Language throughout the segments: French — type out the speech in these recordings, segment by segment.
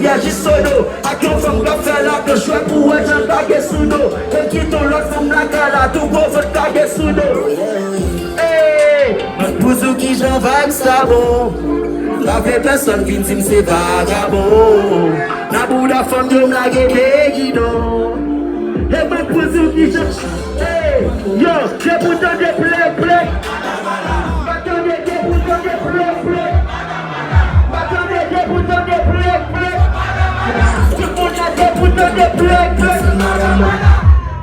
agit solo. A qui on fait pas faire là, que je suis pour être un baguette sous l'eau. Et qui ton l'autre femme la gala, tout gros votre baguette sous l'eau. Hey, pour ceux qui j'en vague ça bon. La vraie personne qui me dit c'est vagabond. La boule à femme de la gueule guidon. Et moi pour ceux qui j'en. Hey, yo, j'ai pour ton de play. Attendez, j'ai pour ton de play. Attendez, j'ai pour ton de play. Tout le monde a des boutons de play.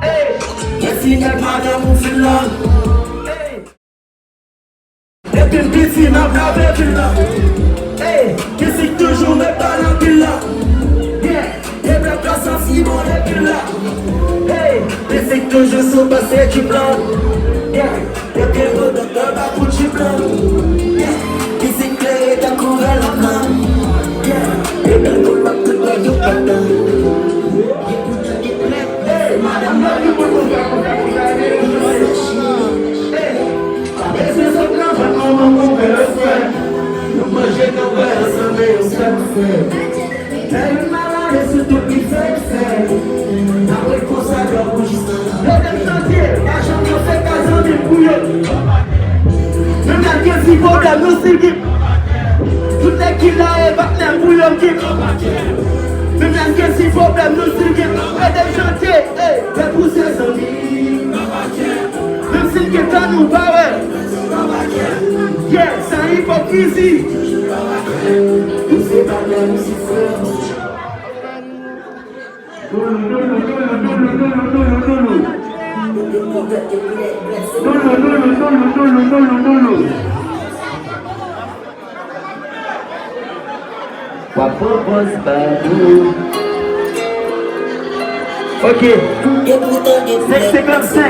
Hey, je suis avec madame ou filan. Et puis une piscine n'a pas vécu là. Hey, qui c'est toujours mes parents qui là. Yeah, et bien place en si bon et puis là. Hey, qui c'est toujours sous passé du blanc. Yeah, et puis le docteur va pour du blanc. Yeah, qui c'est clair et t'as couvert la main. Yeah, et bien le va tout le monde pardon. Hey, madame, elle malade sur tout qui fait. Après qu'on s'adore pour juste. Le chantier, la chambre fait casant des bouillons. Même la gueule si vaut la musique. Tout est qui là est battu un bouillon qui. Même la gueule si vaut la musique. Et des chantiers, les poussées sont vives. Même si le guetan nous va, yeah, c'est hypocrisie. Poussez par la Lucifer. Quoi propose pas nous? Ok, c'est comme ça.